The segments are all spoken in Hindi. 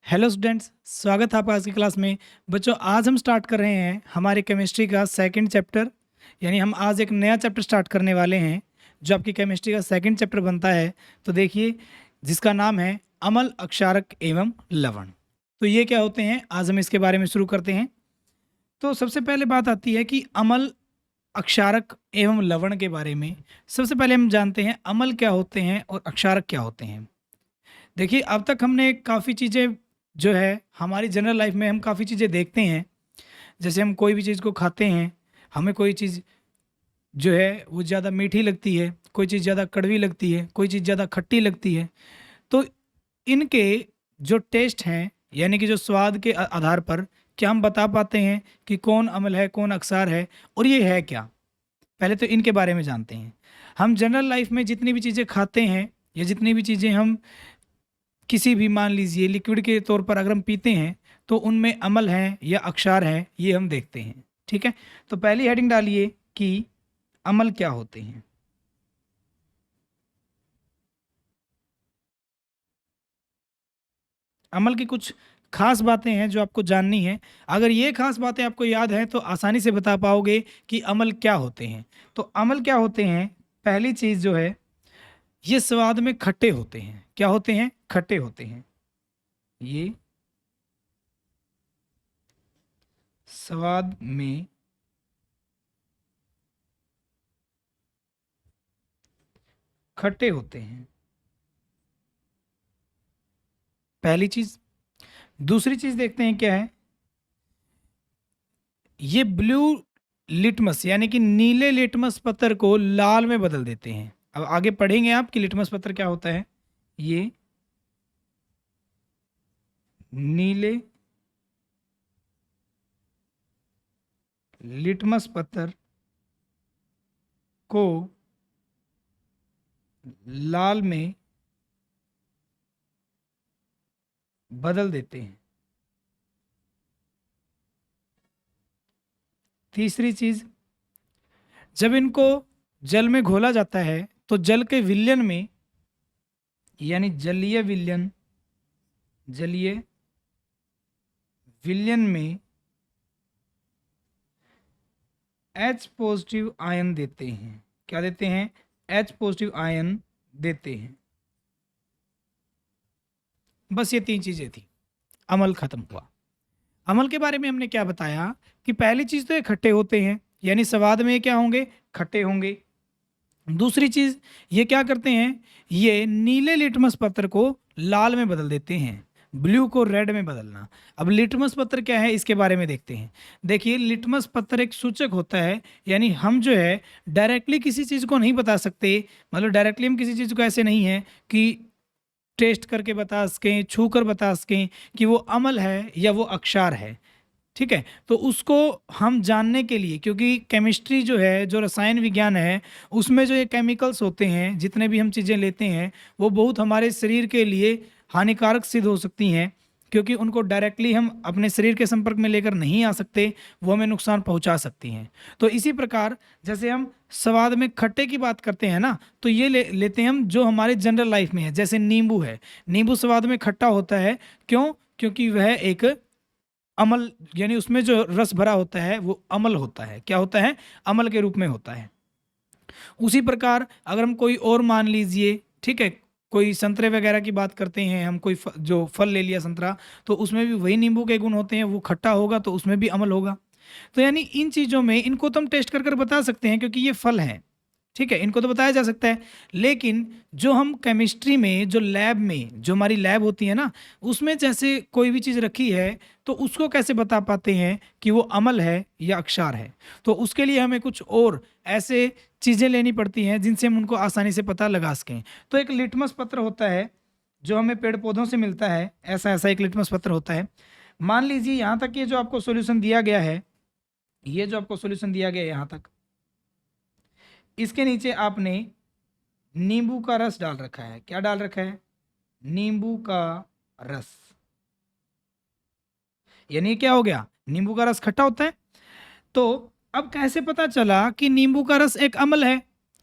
हेलो स्टूडेंट्स, स्वागत है आपका आज की क्लास में। बच्चों, आज हम स्टार्ट कर रहे हैं हमारे केमिस्ट्री का सेकंड चैप्टर। यानी हम आज एक नया चैप्टर स्टार्ट करने वाले हैं जो आपकी केमिस्ट्री का सेकंड चैप्टर बनता है। तो देखिए, जिसका नाम है अम्ल, अक्षारक एवं लवण। तो ये क्या होते हैं, आज हम इसके बारे में शुरू करते हैं। तो सबसे पहले बात आती है कि अम्ल, अक्षारक एवं लवण के बारे में। सबसे पहले हम जानते हैं अम्ल क्या होते हैं और अक्षारक क्या होते हैं। देखिए, अब तक हमने काफ़ी चीज़ें जो है हमारी जनरल लाइफ में हम काफ़ी चीज़ें देखते हैं। जैसे हम कोई भी चीज़ को खाते हैं, हमें कोई चीज़ जो है वो ज़्यादा मीठी लगती है, कोई चीज़ ज़्यादा कड़वी लगती है, कोई चीज़ ज़्यादा खट्टी लगती है। तो इनके जो टेस्ट हैं, यानी कि जो स्वाद के आधार पर क्या हम बता पाते हैं कि कौन अम्ल है, कौन अक्षार है और ये है क्या। पहले तो इनके बारे में जानते हैं। हम जनरल लाइफ में जितनी भी चीज़ें खाते हैं या जितनी भी चीज़ें हम किसी भी, मान लीजिए लिक्विड के तौर पर अगर हम पीते हैं, तो उनमें अम्ल हैं या अक्षार हैं, ये हम देखते हैं। ठीक है, तो पहली हेडिंग डालिए कि अम्ल क्या होते हैं। अम्ल की कुछ खास बातें हैं जो आपको जाननी है। अगर ये खास बातें आपको याद हैं तो आसानी से बता पाओगे कि अम्ल क्या होते हैं। तो अम्ल क्या होते हैं, पहली चीज़ जो है, ये स्वाद में खट्टे होते हैं। क्या होते हैं? खट्टे होते हैं। ये स्वाद में खट्टे होते हैं, पहली चीज़। दूसरी चीज़ देखते हैं क्या है। ये ब्लू लिटमस यानी कि नीले लिटमस पत्थर को लाल में बदल देते हैं। अब आगे पढ़ेंगे आप कि लिटमस पत्थर क्या होता है। ये नीले लिटमस पत्थर को लाल में बदल देते हैं। तीसरी चीज, जब इनको जल में घोला जाता है तो जल के विलयन में, यानी जलीय विलयन, जलीय विलयन में H पॉजिटिव आयन देते हैं। क्या देते हैं? H पॉजिटिव आयन देते हैं। बस ये तीन चीजें थी, अमल खत्म हुआ। अमल के बारे में हमने क्या बताया कि पहली चीज तो ये खट्टे होते हैं, यानी स्वाद में ये क्या होंगे? खट्टे होंगे। दूसरी चीज, ये क्या करते हैं, ये नीले लिटमस पत्र को लाल में बदल देते हैं, ब्लू को रेड में बदलना। अब लिटमस पत्र क्या है, इसके बारे में देखते हैं। देखिए, लिटमस पत्र एक सूचक होता है, यानी हम जो है डायरेक्टली किसी चीज़ को नहीं बता सकते। मतलब डायरेक्टली हम किसी चीज़ को ऐसे नहीं है कि टेस्ट करके बता सकें, छू कर बता सकें कि वो अम्ल है या वो अक्षार है। ठीक है, तो उसको हम जानने के लिए, क्योंकि केमिस्ट्री जो है, जो रसायन विज्ञान है, उसमें जो ये केमिकल्स होते हैं, जितने भी हम चीज़ें लेते हैं, वो बहुत हमारे शरीर के लिए हानिकारक सिद्ध हो सकती हैं। क्योंकि उनको डायरेक्टली हम अपने शरीर के संपर्क में लेकर नहीं आ सकते, वो हमें नुकसान पहुंचा सकती हैं। तो इसी प्रकार जैसे हम स्वाद में खट्टे की बात करते हैं ना, तो ये लेते हैं हम जो हमारे जनरल लाइफ में है। जैसे नींबू है, नींबू स्वाद में खट्टा होता है। क्यों? क्योंकि वह एक अम्ल, यानी उसमें जो रस भरा होता है वो अम्ल होता है। क्या होता है? अम्ल के रूप में होता है। उसी प्रकार अगर हम कोई और, मान लीजिए, ठीक है, कोई संतरे वगैरह की बात करते हैं हम, कोई जो फल ले लिया संतरा, तो उसमें भी वही नींबू के गुण होते हैं, वो खट्टा होगा तो उसमें भी अम्ल होगा। तो यानी इन चीज़ों में, इनको तो हम टेस्ट कर कर बता सकते हैं क्योंकि ये फल हैं। ठीक है, इनको तो बताया जा सकता है। लेकिन जो हम केमिस्ट्री में, जो लैब में, जो हमारी लैब होती है ना, उसमें जैसे कोई भी चीज़ रखी है, तो उसको कैसे बता पाते हैं कि वो अम्ल है या अक्षार है। तो उसके लिए हमें कुछ और ऐसे चीज़ें लेनी पड़ती हैं जिनसे हम उनको आसानी से पता लगा सकें। तो एक लिटमस पत्र होता है जो हमें पेड़ पौधों से मिलता है। ऐसा ऐसा एक लिटमस पत्र होता है। मान लीजिए यहाँ तक ये जो आपको सॉल्यूशन दिया गया है, ये जो आपको सॉल्यूशन दिया गया है यहाँ तक, इसके नीचे आपने नींबू का रस डाल रखा है। क्या डाल रखा है? नींबू का रस। यानी क्या हो गया? नींबू का रस खट्टा होता है। तो अब कैसे पता चला कि नींबू का रस एक अम्ल है?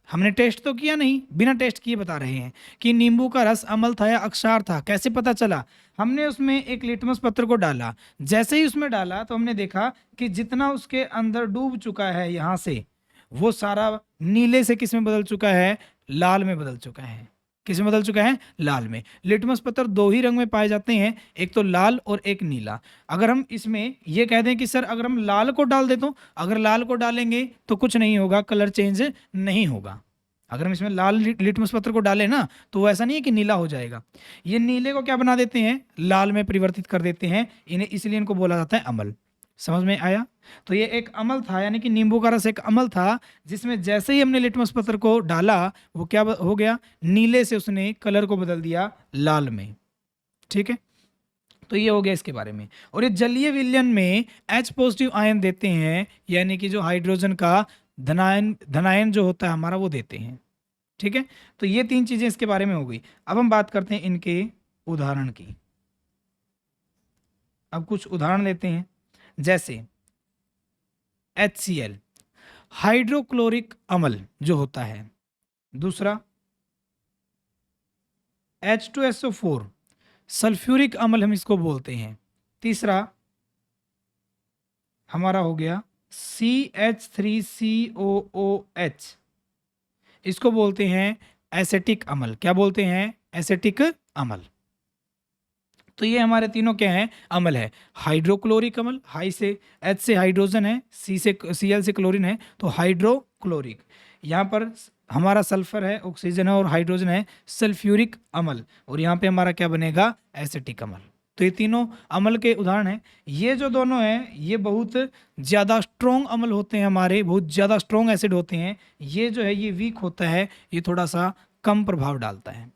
हमने टेस्ट तो किया नहीं, बिना टेस्ट किए बता रहे हैं कि नींबू का रस अम्ल था या अक्षार था। कैसे पता चला? हमने उसमें एक लिटमस पत्र को डाला, जैसे ही उसमें डाला तो हमने देखा कि जितना उसके अंदर डूब चुका है यहाँ से, वो सारा नीले से किस में बदल चुका है? लाल में बदल चुका है। किस में बदल चुका है? लाल में। लिटमस पत्र दो ही रंग में पाए जाते हैं, एक तो लाल और एक नीला। अगर हम इसमें ये कह दें कि सर अगर हम लाल को डाल दें तो, अगर लाल को डालेंगे तो कुछ नहीं होगा, कलर चेंज नहीं होगा। अगर हम इसमें लाल लिटमस पत्र को डालें ना तो वो ऐसा नहीं है कि नीला हो जाएगा। ये नीले को क्या बना देते हैं? लाल में परिवर्तित कर देते हैं इन्हें, इसलिए इनको बोला जाता है अम्ल। समझ में आया? तो ये एक अम्ल था, यानी कि नींबू का रस एक अम्ल था, जिसमें जैसे ही हमने लिटमस पत्र को डाला वो क्या हो गया? नीले से उसने कलर को बदल दिया लाल में। ठीक है, तो ये हो गया इसके बारे में। और ये जलीय विलयन में H पॉजिटिव आयन देते हैं, यानी कि जो हाइड्रोजन का धनायन जो होता है हमारा वो देते हैं। ठीक है, तो ये तीन चीजें इसके बारे में हो गई। अब हम बात करते हैं इनके उदाहरण की। अब कुछ उदाहरण लेते हैं, जैसे HCl हाइड्रोक्लोरिक अम्ल जो होता है, दूसरा H2SO4 सल्फ्यूरिक अम्ल हम इसको बोलते हैं, तीसरा हमारा हो गया CH3COOH, इसको बोलते हैं एसेटिक अम्ल। क्या बोलते हैं? एसेटिक अम्ल। तो ये हमारे तीनों क्या हैं? अम्ल है। हाइड्रोक्लोरिक अम्ल, हाई से H से हाइड्रोजन है, C से Cl से क्लोरीन है, तो हाइड्रोक्लोरिक। यहाँ पर हमारा सल्फर है, ऑक्सीजन है और हाइड्रोजन है, सल्फ्यूरिक अम्ल। और यहाँ पे हमारा क्या बनेगा? एसिटिक अम्ल। तो ये तीनों अम्ल के उदाहरण हैं। ये जो दोनों हैं ये बहुत ज़्यादा स्ट्रॉन्ग अम्ल होते हैं हमारे, बहुत ज़्यादा स्ट्रॉन्ग एसिड होते हैं। ये जो है ये वीक होता है, ये थोड़ा सा कम प्रभाव डालता है।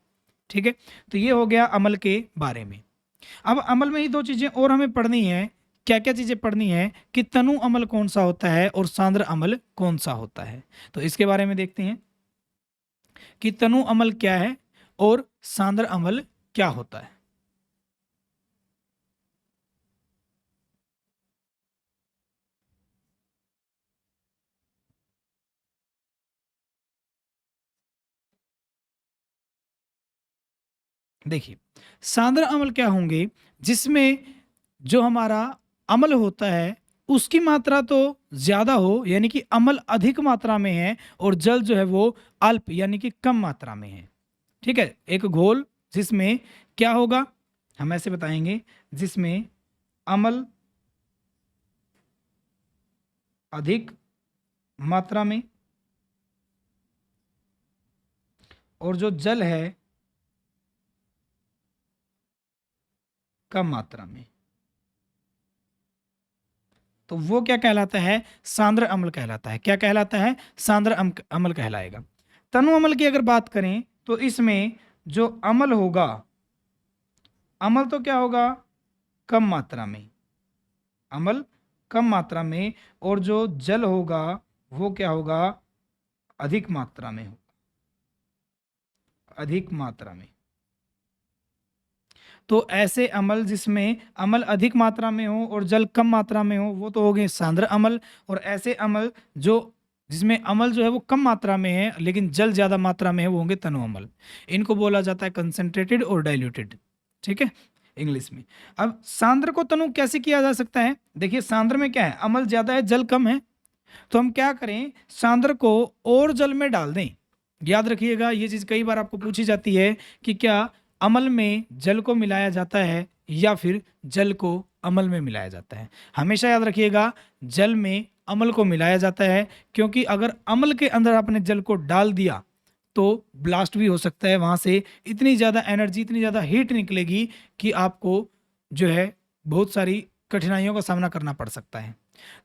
ठीक है, तो ये हो गया अम्ल के बारे में। अब अम्ल में ही दो चीज़ें और हमें पढ़नी है। क्या क्या चीज़ें पढ़नी है? कि तनु अम्ल कौन सा होता है और सांद्र अम्ल कौन सा होता है। तो इसके बारे में देखते हैं कि तनु अम्ल क्या है और सांद्र अम्ल क्या होता है। देखिए, सांद्र अम्ल क्या होंगे? जिसमें जो हमारा अम्ल होता है उसकी मात्रा तो ज्यादा हो, यानी कि अम्ल अधिक मात्रा में है, और जल जो है वो अल्प यानी कि कम मात्रा में है। ठीक है, एक घोल जिसमें क्या होगा हम ऐसे बताएंगे, जिसमें अम्ल अधिक मात्रा में और जो जल है कम मात्रा में, तो वो क्या कहलाता है? सांद्र अम्ल कहलाता है। क्या कहलाता है? सांद्र अम्ल कहलाएगा। तनु अम्ल की अगर बात करें तो इसमें जो अम्ल होगा, अम्ल तो क्या होगा? कम मात्रा में, अम्ल कम मात्रा में, और जो जल होगा वो क्या होगा? अधिक मात्रा में होगा, अधिक मात्रा में। तो ऐसे अम्ल जिसमें अम्ल अधिक मात्रा में हो और जल कम मात्रा में हो वो तो हो गए सांद्र अम्ल। और ऐसे अम्ल जो जिसमें अम्ल जो है वो कम मात्रा में है लेकिन जल ज़्यादा मात्रा में है वो होंगे तनु अम्ल। इनको बोला जाता है कंसंट्रेटेड और डाइल्यूटेड। ठीक है, इंग्लिश में। अब सांद्र को तनु कैसे किया जा सकता है? देखिए, सांद्र में क्या है? अम्ल ज़्यादा है, जल कम है, तो हम क्या करें? सांद्र को और जल में डाल दें। याद रखिएगा, ये चीज़ कई बार आपको पूछी जाती है कि क्या अम्ल में जल को मिलाया जाता है या फिर जल को अम्ल में मिलाया जाता है। हमेशा याद रखिएगा, जल में अम्ल को मिलाया जाता है, क्योंकि अगर अम्ल के अंदर आपने जल को डाल दिया तो ब्लास्ट भी हो सकता है, वहाँ से इतनी ज़्यादा एनर्जी, इतनी ज़्यादा हीट निकलेगी कि आपको जो है बहुत सारी कठिनाइयों का सामना करना पड़ सकता है।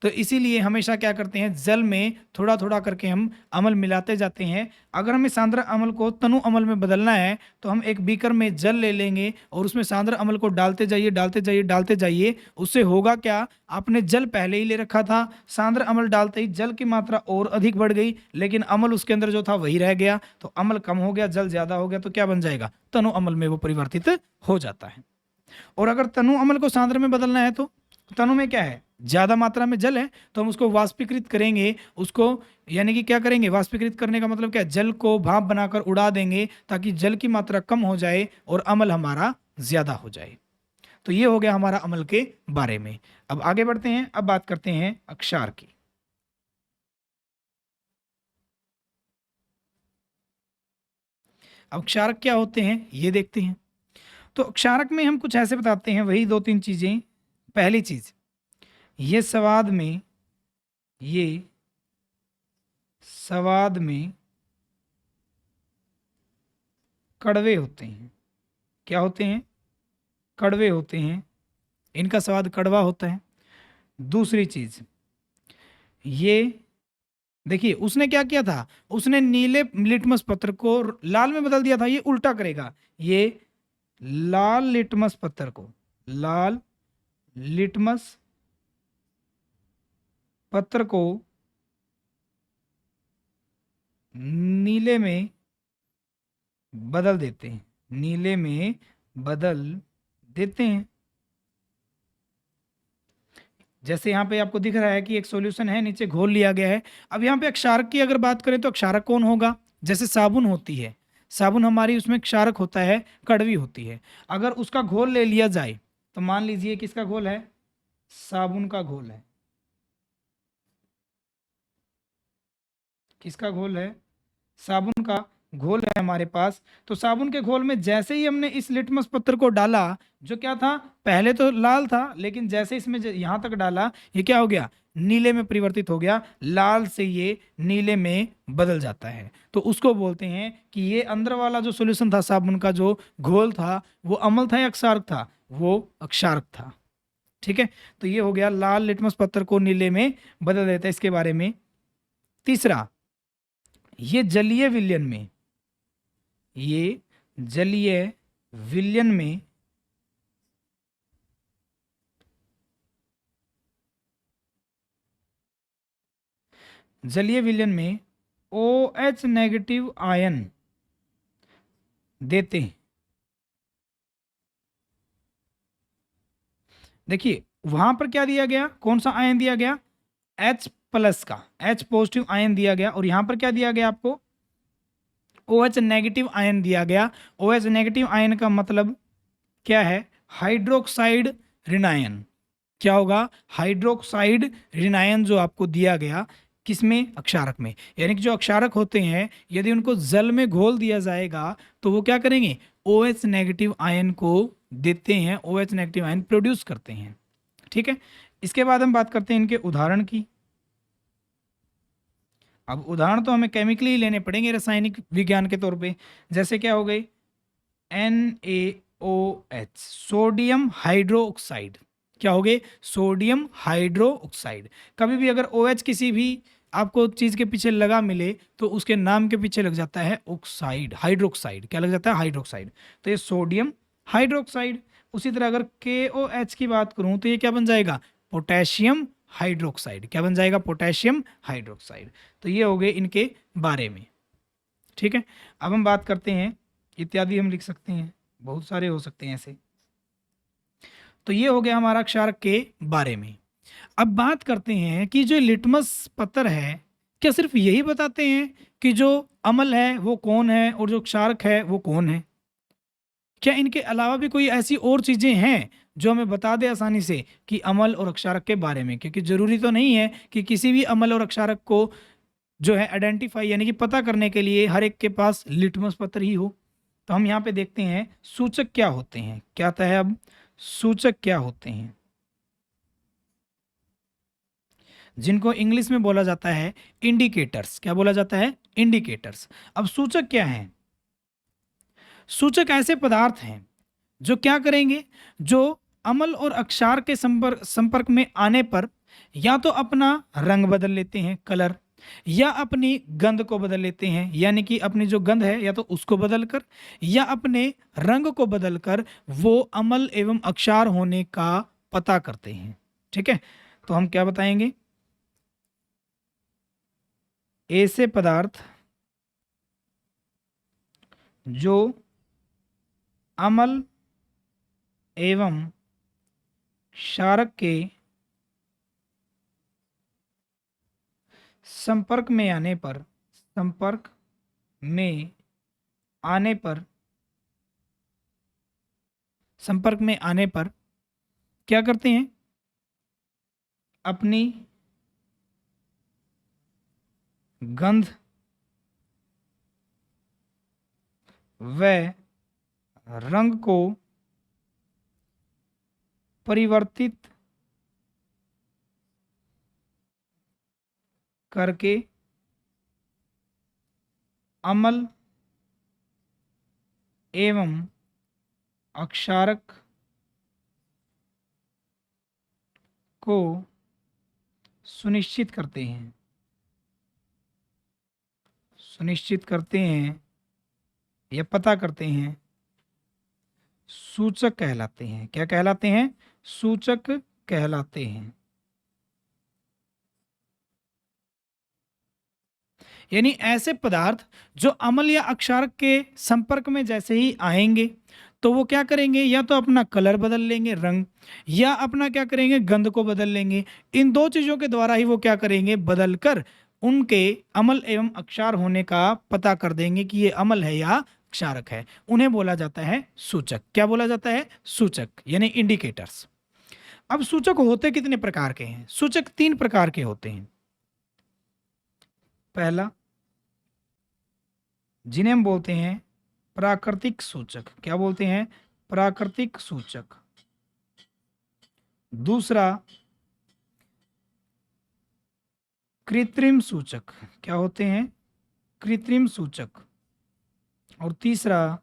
तो इसीलिए हमेशा क्या करते हैं, जल में थोड़ा थोड़ा करके हम अम्ल मिलाते जाते हैं। अगर हमें सांद्र अम्ल को तनु अम्ल में बदलना है तो हम एक बीकर में जल ले लेंगे और उसमें सांद्र अम्ल को डालते जाइए, डालते जाइए, डालते जाइए। उससे होगा क्या? आपने जल पहले ही ले रखा था, सांद्र अम्ल डालते ही जल की मात्रा और अधिक बढ़ गई, लेकिन अम्ल उसके अंदर जो था वही रह गया, तो अम्ल कम हो गया, जल ज्यादा हो गया, तो क्या बन जाएगा? तनु अम्ल में वो परिवर्तित हो जाता है। और अगर तनु अम्ल को सांद्र में बदलना है तो तनु में क्या है, ज्यादा मात्रा में जल है, तो हम उसको वाष्पीकृत करेंगे, उसको यानी कि क्या करेंगे, वाष्पीकृत करने का मतलब क्या है, जल को भाप बनाकर उड़ा देंगे ताकि जल की मात्रा कम हो जाए और अम्ल हमारा ज्यादा हो जाए। तो ये हो गया हमारा अम्ल के बारे में। अब आगे बढ़ते हैं, अब बात करते हैं अक्षार की। अब क्षारक क्या होते हैं ये देखते हैं। तो क्षारक में हम कुछ ऐसे बताते हैं, वही दो तीन चीजें। पहली चीज, ये ये स्वाद में कड़वे होते हैं। क्या होते हैं, कड़वे होते हैं, इनका स्वाद कड़वा होता है। दूसरी चीज, ये देखिए उसने क्या किया था, उसने नीले लिटमस पत्र को लाल में बदल दिया था, ये उल्टा करेगा। ये लाल लिटमस पत्थर को, लाल लिटमस पत्र को नीले में बदल देते हैं, नीले में बदल देते हैं। जैसे यहाँ पे आपको दिख रहा है कि एक सॉल्यूशन है, नीचे घोल लिया गया है। अब यहाँ पे क्षारक की अगर बात करें तो क्षारक कौन होगा, जैसे साबुन होती है, साबुन हमारी उसमें क्षारक होता है, कड़वी होती है। अगर उसका घोल ले लिया जाए तो मान लीजिए किसका घोल है, साबुन का घोल है। किसका घोल है, साबुन का घोल है हमारे पास। तो साबुन के घोल में जैसे ही हमने इस लिटमस पत्थर को डाला, जो क्या था पहले तो लाल था, लेकिन जैसे इसमें यहां तक डाला, ये क्या हो गया, नीले में परिवर्तित हो गया, लाल से ये नीले में बदल जाता है। तो उसको बोलते हैं कि ये अंदर वाला जो सॉल्यूशन था, साबुन का जो घोल था, वो अम्ल था या क्षारक था, वो अक्षारक था। ठीक है, तो ये हो गया लाल लिटमस पत्थर को नीले में बदल देता है, इसके बारे में। तीसरा, ये जलीय विलयन में, ये जलीय विलयन में जलीय विलयन में OH नेगेटिव आयन देते हैं। देखिए वहां पर क्या दिया गया, कौन सा आयन दिया गया, H प्लस का, H पॉजिटिव आयन दिया गया, और यहां पर क्या दिया गया आपको, OH नेगेटिव आयन दिया गया। OH नेगेटिव आयन का मतलब क्या है, हाइड्रोक्साइड ऋणायन। क्या होगा, हाइड्रोक्साइड ऋणायन जो आपको दिया गया, किसमें, अक्षारक में। यानी कि जो अक्षारक होते हैं, यदि उनको जल में घोल दिया जाएगा तो वो क्या करेंगे, OH नेगेटिव आयन को देते हैं, OH नेगेटिव आयन प्रोड्यूस करते हैं। ठीक है, इसके बाद हम बात करते हैं इनके उदाहरण की। अब उदाहरण तो हमें केमिकली ही लेने पड़ेंगे, रासायनिक विज्ञान के तौर पे। जैसे क्या हो गई, NaOH, सोडियम हाइड्रो ऑक्साइड। क्या हो गए, सोडियम हाइड्रो ऑक्साइड। कभी भी अगर OH किसी भी आपको चीज के पीछे लगा मिले तो उसके नाम के पीछे लग जाता है ऑक्साइड, हाइड्रोक्साइड। क्या लग जाता है, हाइड्रोक्साइड। तो ये सोडियम हाइड्रोक्साइड। उसी तरह अगर KOH की बात करूं तो ये क्या बन जाएगा, पोटेशियम हाइड्रोक्साइड। क्या बन जाएगा, पोटेशियम हाइड्रोक्साइड। तो ये हो गए इनके बारे में। ठीक है, अब हम बात करते हैं, इत्यादि हम लिख सकते हैं, बहुत सारे हो सकते हैं ऐसे। तो ये हो गया हमारा क्षारक के बारे में। अब बात करते हैं कि जो लिटमस पत्थर है, क्या सिर्फ यही बताते हैं कि जो अम्ल है वो कौन है और जो क्षारक है वो कौन है? क्या इनके अलावा भी कोई ऐसी और चीजें हैं जो हमें बता दे आसानी से कि अम्ल और अक्षारक के बारे में? क्योंकि जरूरी तो नहीं है कि किसी भी अम्ल और अक्षारक को जो है आइडेंटिफाई यानी कि पता करने के लिए हर एक के पास लिटमस पत्र ही हो। तो हम यहाँ पे देखते हैं सूचक क्या होते हैं, क्या आता है अब, सूचक क्या होते हैं, जिनको इंग्लिश में बोला जाता है इंडिकेटर्स। क्या बोला जाता है, इंडिकेटर्स। अब सूचक क्या है, सूचक ऐसे पदार्थ हैं जो क्या करेंगे, जो अम्ल और अक्षार के संपर्क में आने पर या तो अपना रंग बदल लेते हैं, कलर, या अपनी गंध को बदल लेते हैं, यानी कि अपनी जो गंध है या तो उसको बदलकर या अपने रंग को बदलकर वो अम्ल एवं अक्षार होने का पता करते हैं। ठीक है, तो हम क्या बताएंगे, ऐसे पदार्थ जो अम्ल एवं क्षारक के संपर्क में आने पर आने पर संपर्क में आने पर क्या करते हैं, अपनी गंध व रंग को परिवर्तित करके अम्ल एवं अक्षारक को सुनिश्चित करते हैं या पता करते हैं, सूचक कहलाते हैं। क्या कहलाते हैं? सूचक कहलाते हैं। यानी ऐसे पदार्थ जो अम्ल या अक्षारक के संपर्क में जैसे ही आएंगे तो वो क्या करेंगे, या तो अपना कलर बदल लेंगे, रंग, या अपना क्या करेंगे, गंध को बदल लेंगे। इन दो चीजों के द्वारा ही वो क्या करेंगे, बदल कर उनके अम्ल एवं अक्षार होने का पता कर देंगे कि ये अम्ल है या क्षारक है। उन्हें बोला जाता है सूचक। क्या बोला जाता है? सूचक, यानी इंडिकेटर्स। अब सूचक होते कितने प्रकार के हैं? सूचक 3 प्रकार के होते हैं। पहला, जिन्हें हम बोलते हैं प्राकृतिक सूचक। क्या बोलते हैं? प्राकृतिक सूचक। दूसरा, कृत्रिम सूचक। क्या होते हैं? कृत्रिम सूचक। और तीसरा,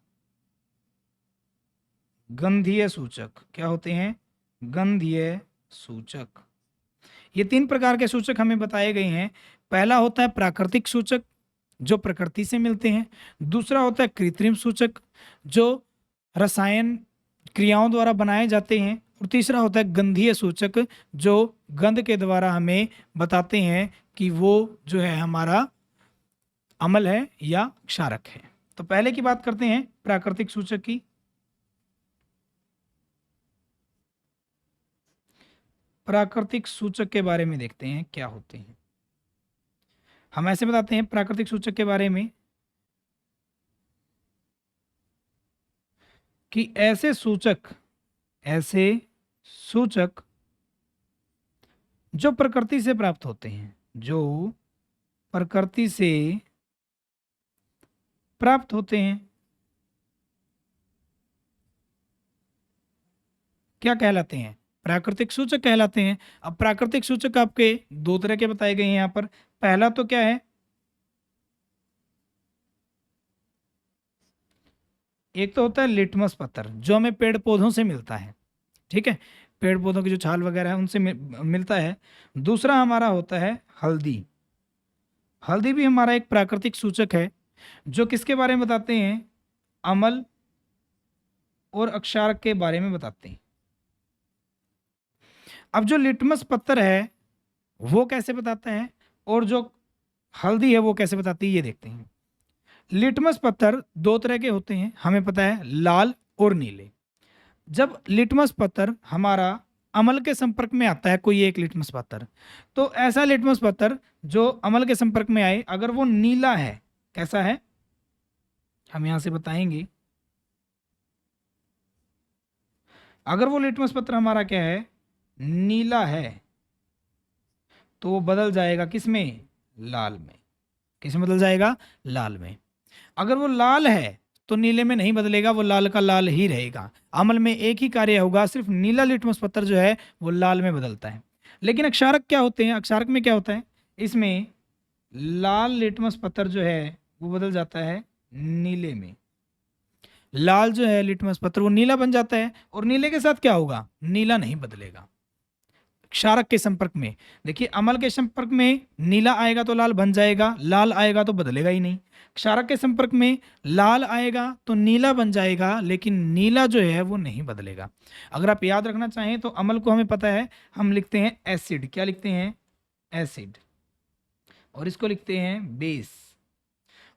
गंधीय सूचक। क्या होते हैं? गंधीय सूचक। ये 3 प्रकार के सूचक हमें बताए गए हैं। पहला होता है प्राकृतिक सूचक, जो प्रकृति से मिलते हैं। दूसरा होता है कृत्रिम सूचक, जो रसायन क्रियाओं द्वारा बनाए जाते हैं। और तीसरा होता है गंधीय सूचक, जो गंध के द्वारा हमें बताते हैं कि वो जो है हमारा अम्ल है या क्षारक है। तो पहले की बात करते हैं प्राकृतिक सूचक की। प्राकृतिक सूचक के बारे में देखते हैं क्या होते हैं। हम ऐसे बताते हैं प्राकृतिक सूचक के बारे में कि ऐसे सूचक जो प्रकृति से प्राप्त होते हैं, जो प्रकृति से प्राप्त होते हैं, क्या कहलाते हैं? प्राकृतिक सूचक कहलाते हैं। अब प्राकृतिक सूचक आपके 2 तरह के बताए गए हैं यहाँ पर। पहला तो क्या है, एक तो होता है लिटमस पत्थर, जो हमें पेड़ पौधों से मिलता है। ठीक है, पेड़ पौधों की जो छाल वगैरह है उनसे मिलता है। दूसरा हमारा होता है हल्दी। हल्दी भी हमारा एक प्राकृतिक सूचक है, जो किसके बारे में बताते हैं? अम्ल और अक्षारक के बारे में बताते हैं। अब जो लिटमस पत्थर है वो कैसे बताता है, और जो हल्दी है वो कैसे बताती है, ये देखते हैं। लिटमस पत्थर 2 तरह के होते हैं, हमें पता है, लाल और नीले। जब लिटमस पत्थर हमारा अम्ल के संपर्क में आता है, कोई एक लिटमस पत्थर, तो ऐसा लिटमस पत्थर जो अम्ल के संपर्क में आए, अगर वो नीला है, कैसा है हम यहां से बताएंगे। अगर वो लिटमस पत्थर हमारा क्या है, नीला है, तो वो बदल जाएगा किस में? लाल में। किस में बदल जाएगा? लाल में। अगर वो लाल है तो नीले में नहीं बदलेगा, वो लाल का लाल ही रहेगा। अम्ल में एक ही कार्य होगा, सिर्फ नीला लिटमस पत्थर जो है वो लाल में बदलता है। लेकिन अक्षारक क्या होते हैं? अक्षारक में क्या होता है, इसमें लाल लिटमस पत्थर जो है वो बदल जाता है नीले में। लाल जो है लिटमस पत्थर वो नीला बन जाता है, और नीले के साथ क्या होगा? नीला नहीं बदलेगा। क्षारक के संपर्क में देखिए, अम्ल के संपर्क में नीला आएगा तो लाल बन जाएगा, लाल आएगा तो बदलेगा ही नहीं। क्षारक के संपर्क में लाल आएगा तो नीला बन जाएगा, लेकिन नीला जो है वो नहीं बदलेगा। अगर आप याद रखना चाहें तो अम्ल को हमें पता है, हम लिखते हैं एसिड। क्या लिखते हैं? एसिड। और इसको लिखते हैं बेस।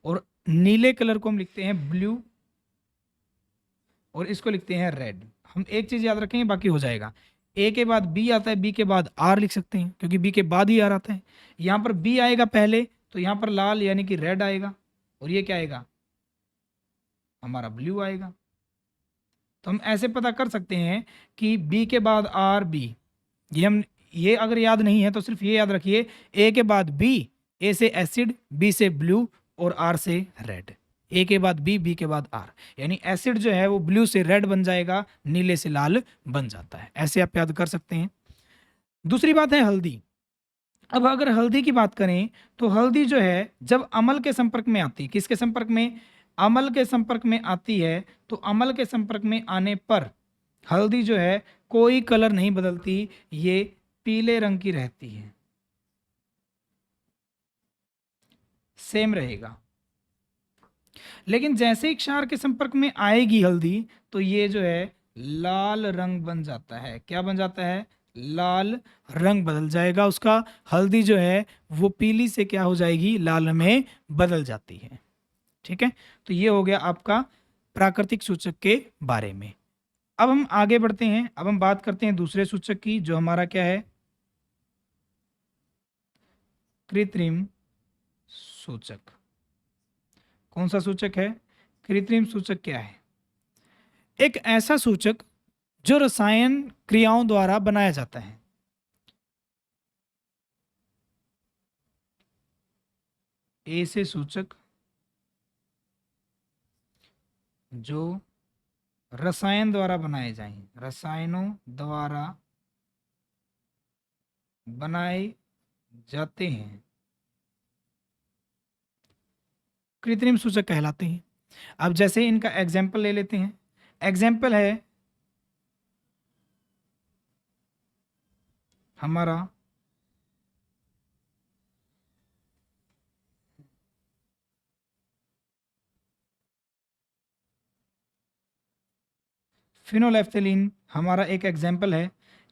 और नीले कलर को हम लिखते हैं ब्लू, और इसको लिखते हैं रेड। हम एक चीज याद रखेंगे, बाकी हो जाएगा। ए के बाद बी आता है, बी के बाद आर लिख सकते हैं क्योंकि बी के बाद ही आर आता है। यहाँ पर बी आएगा पहले, तो यहाँ पर लाल यानी कि रेड आएगा, और ये क्या आएगा, हमारा ब्लू आएगा। तो हम ऐसे पता कर सकते हैं कि बी के बाद आर बी, ये अगर याद नहीं है तो सिर्फ ये याद रखिए, ए के बाद बी, ए से एसिड, बी से ब्लू और आर से रेड। ए के बाद बी, बी के बाद आर, यानी एसिड जो है वो ब्लू से रेड बन जाएगा, नीले से लाल बन जाता है। ऐसे आप याद कर सकते हैं। दूसरी बात है हल्दी। अब अगर हल्दी की बात करें तो हल्दी जो है जब अम्ल के संपर्क में आती है, किसके संपर्क में, अम्ल के संपर्क में आती है, तो अम्ल के संपर्क में आने पर हल्दी जो है कोई कलर नहीं बदलती, ये पीले रंग की रहती है, सेम रहेगा। लेकिन जैसे ही क्षार के संपर्क में आएगी हल्दी, तो ये जो है लाल रंग बन जाता है। क्या बन जाता है, लाल रंग बदल जाएगा उसका। हल्दी जो है वो पीली से क्या हो जाएगी, लाल में बदल जाती है। ठीक है, तो ये हो गया आपका प्राकृतिक सूचक के बारे में। अब हम आगे बढ़ते हैं, अब हम बात करते हैं दूसरे सूचक की, जो हमारा क्या है, कृत्रिम सूचक। कौन सा सूचक है, कृत्रिम सूचक क्या है, एक ऐसा सूचक जो रसायन क्रियाओं द्वारा बनाया जाता है। ए से सूचक जो रसायन द्वारा बनाए जाएं, रसायनों द्वारा बनाए जाते हैं, कृत्रिम सूचक कहलाते हैं। अब जैसे इनका एग्जाम्पल ले लेते हैं। एग्जाम्पल है हमारा फिनोलेफ्थेलिन, हमारा एक एग्जाम्पल है।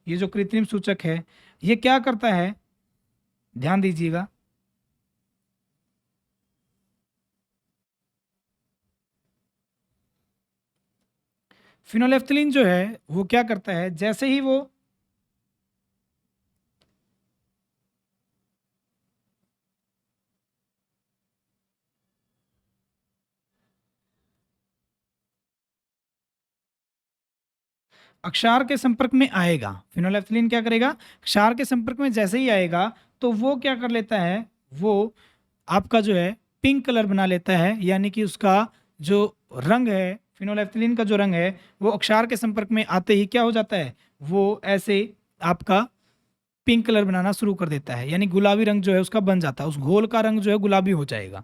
ये जो कृत्रिम सूचक है ये क्या करता है, ध्यान दीजिएगा। फिनोलेफ्थेलिन जो है वो क्या करता है, जैसे ही वो अक्षार के संपर्क में आएगा, फिनोलेफ्थेलिन क्या करेगा, क्षार के संपर्क में जैसे ही आएगा तो वो क्या कर लेता है, वो आपका जो है पिंक कलर बना लेता है, यानी कि उसका जो रंग है, फिनोलेफ्थेलिन का जो रंग है वो अक्षार के संपर्क में आते ही क्या हो जाता है, वो ऐसे आपका पिंक कलर बनाना शुरू कर देता है, यानी गुलाबी रंग जो है उसका बन जाता है, उस घोल का रंग जो है गुलाबी हो जाएगा।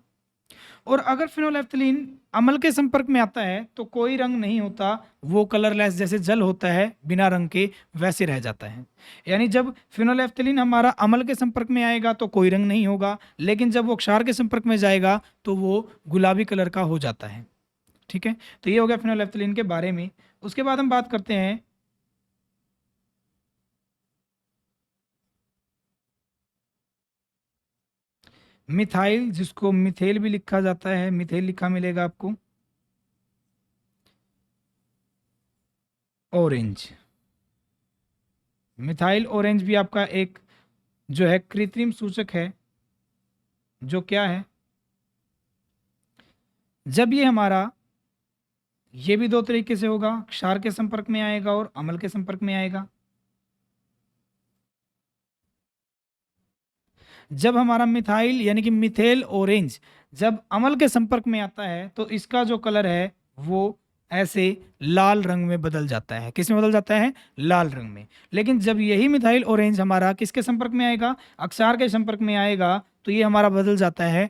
और अगर फिनोलेफ्थेलिन अम्ल के संपर्क में आता है तो कोई रंग नहीं होता, वो कलरलेस, जैसे जल होता है बिना रंग के वैसे रह जाता है। यानी जब फिनोलेफ्थेलिन हमारा अम्ल के संपर्क में आएगा तो कोई रंग नहीं होगा, लेकिन जब वो क्षार के संपर्क में जाएगा तो वो गुलाबी कलर का हो जाता है। ठीक है, तो ये हो गया फिनोलेफ्थेलिन के बारे में। उसके बाद हम बात करते हैं मिथाइल, जिसको मिथेल भी लिखा जाता है, मिथेल लिखा मिलेगा आपको। ऑरेंज, मिथाइल ऑरेंज भी आपका एक जो है कृत्रिम सूचक है, जो क्या है, जब ये हमारा, ये भी दो तरीके से होगा, क्षार के संपर्क में आएगा और अम्ल के संपर्क में आएगा। जब हमारा मिथाइल यानी कि मिथेल ऑरेंज जब अम्ल के संपर्क में आता है तो इसका जो कलर है वो ऐसे लाल रंग में बदल जाता है। किस में बदल जाता है, लाल रंग में। लेकिन जब यही मिथाइल ऑरेंज हमारा किसके संपर्क में आएगा, अक्षार के संपर्क में आएगा, तो ये हमारा बदल जाता है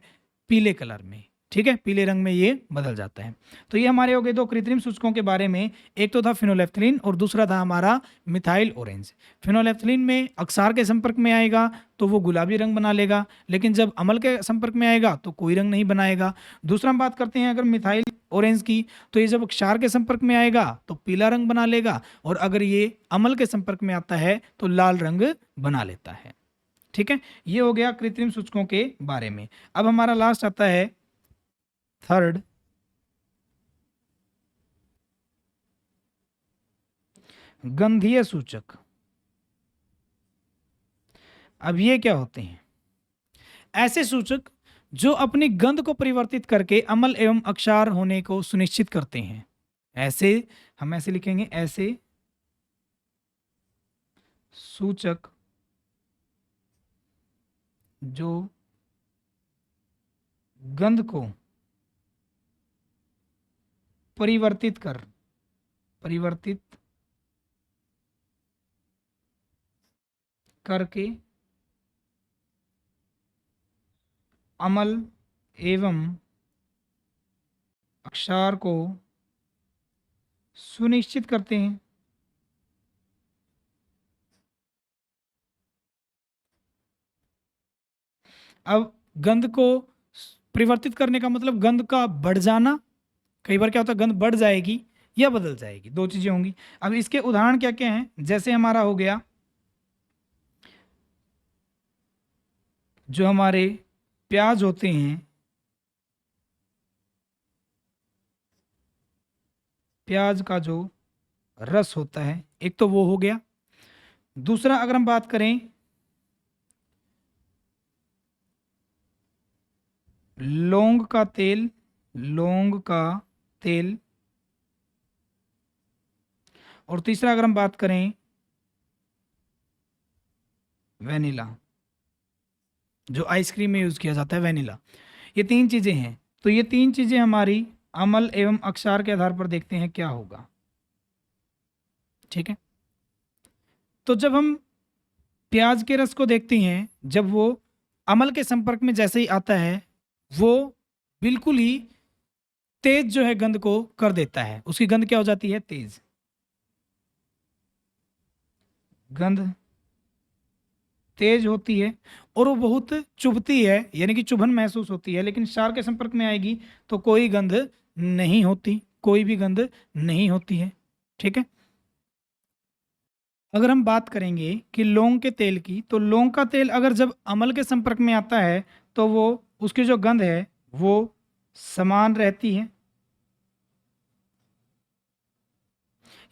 पीले कलर में। ठीक है, पीले रंग में ये बदल जाता है। तो ये हमारे हो गए दो कृत्रिम सूचकों के बारे में, एक तो था फिनोलेफ्थेलिन और दूसरा था हमारा मिथाइल ऑरेंज। फिनोलेफ्थेलिन में अक्षार के संपर्क में आएगा तो वो गुलाबी रंग बना लेगा, लेकिन जब अम्ल के संपर्क में आएगा तो कोई रंग नहीं बनाएगा। दूसरा हम बात करते हैं अगर मिथाइल ऑरेंज की, तो ये जब क्षार के संपर्क में आएगा तो पीला रंग बना लेगा, और अगर ये अम्ल के संपर्क में आता है तो लाल रंग बना लेता है। ठीक है, ये हो गया कृत्रिम सूचकों के बारे में। अब हमारा लास्ट आता है थर्ड, गंधीय सूचक। अब ये क्या होते हैं? ऐसे सूचक जो अपनी गंध को परिवर्तित करके अम्ल एवं अक्षार होने को सुनिश्चित करते हैं। ऐसे हम ऐसे लिखेंगे, ऐसे सूचक जो गंध को परिवर्तित करके अम्ल एवं अक्षार को सुनिश्चित करते हैं। अब गंध को परिवर्तित करने का मतलब गंध का बढ़ जाना। कई बार क्या होता है, गंध बढ़ जाएगी या बदल जाएगी, दो चीजें होंगी। अब इसके उदाहरण क्या क्या हैं? जैसे हमारा हो गया, जो हमारे प्याज होते हैं, प्याज का जो रस होता है, एक तो वो हो गया। दूसरा अगर हम बात करें लौंग का तेल, और तीसरा अगर हम बात करें वेनिला, जो आइसक्रीम में यूज किया जाता है, वेनिला। ये तीन चीजें हैं। तो ये तीन चीजें हमारी अम्ल एवं अक्षार के आधार पर देखते हैं क्या होगा। ठीक है, तो जब हम प्याज के रस को देखते हैं, जब वो अम्ल के संपर्क में जैसे ही आता है, वो बिल्कुल ही तेज जो है गंध को कर देता है। उसकी गंध क्या हो जाती है? तेज गंध तेज होती है और वो बहुत चुभती है, यानी कि चुभन महसूस होती है। लेकिन क्षार के संपर्क में आएगी तो कोई गंध नहीं होती, कोई भी गंध नहीं होती है। ठीक है, अगर हम बात करेंगे कि लौंग के तेल की, तो लौंग का तेल अगर जब अम्ल के संपर्क में आता है तो वो उसकी जो गंध है वो समान रहती है,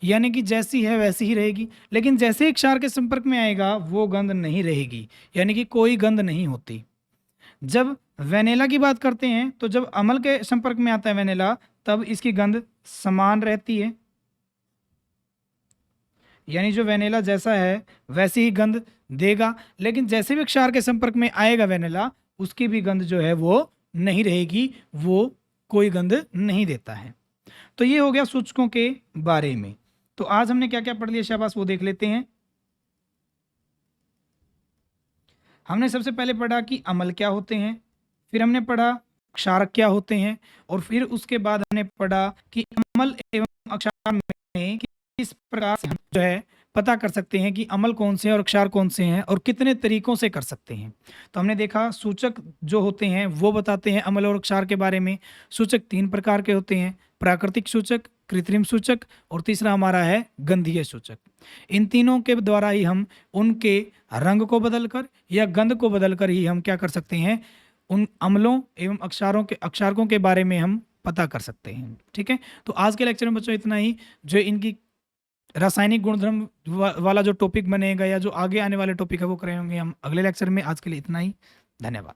यानी कि जैसी है वैसी ही रहेगी। लेकिन जैसे ही क्षार के संपर्क में आएगा वो गंध नहीं रहेगी, यानी कि कोई गंध नहीं होती। जब वेनिला की बात करते हैं तो जब अम्ल के संपर्क में आता है वेनिला, तब इसकी गंध समान रहती है, यानी जो वेनिला जैसा है वैसी ही गंध देगा। लेकिन जैसे भी क्षार के संपर्क में आएगा वेनिला, उसकी भी गंध जो है वो नहीं रहेगी, वो कोई गंध नहीं देता है। तो ये हो गया सूचकों के बारे में। तो आज हमने क्या क्या पढ़ लिया शाबाश, वो देख लेते हैं। हमने सबसे पहले पढ़ा कि अम्ल क्या होते हैं, फिर हमने पढ़ा क्षारक क्या होते हैं, और फिर उसके बाद हमने पढ़ा कि अम्ल एवं अक्षार में किस प्रकार से हम जो है पता कर सकते हैं कि अम्ल कौन से हैं और क्षार कौन से हैं, और कितने तरीकों से कर सकते हैं। तो हमने देखा सूचक जो होते हैं वो बताते हैं अम्ल और क्षार के बारे में। सूचक तीन प्रकार के होते हैं, प्राकृतिक सूचक, कृत्रिम सूचक, और तीसरा हमारा है गंधीय सूचक। इन तीनों के द्वारा ही हम उनके रंग को बदलकर या गंध को बदलकर ही हम क्या कर सकते हैं, उन अम्लों एवं अक्षारकों के बारे में हम पता कर सकते हैं। ठीक है, तो आज के लेक्चर में बच्चों इतना ही। जो इनकी रासायनिक गुणधर्म वाला जो टॉपिक बनेगा या जो आगे आने वाले टॉपिक है वो करेंगे हम अगले लेक्चर में। आज के लिए इतना ही, धन्यवाद।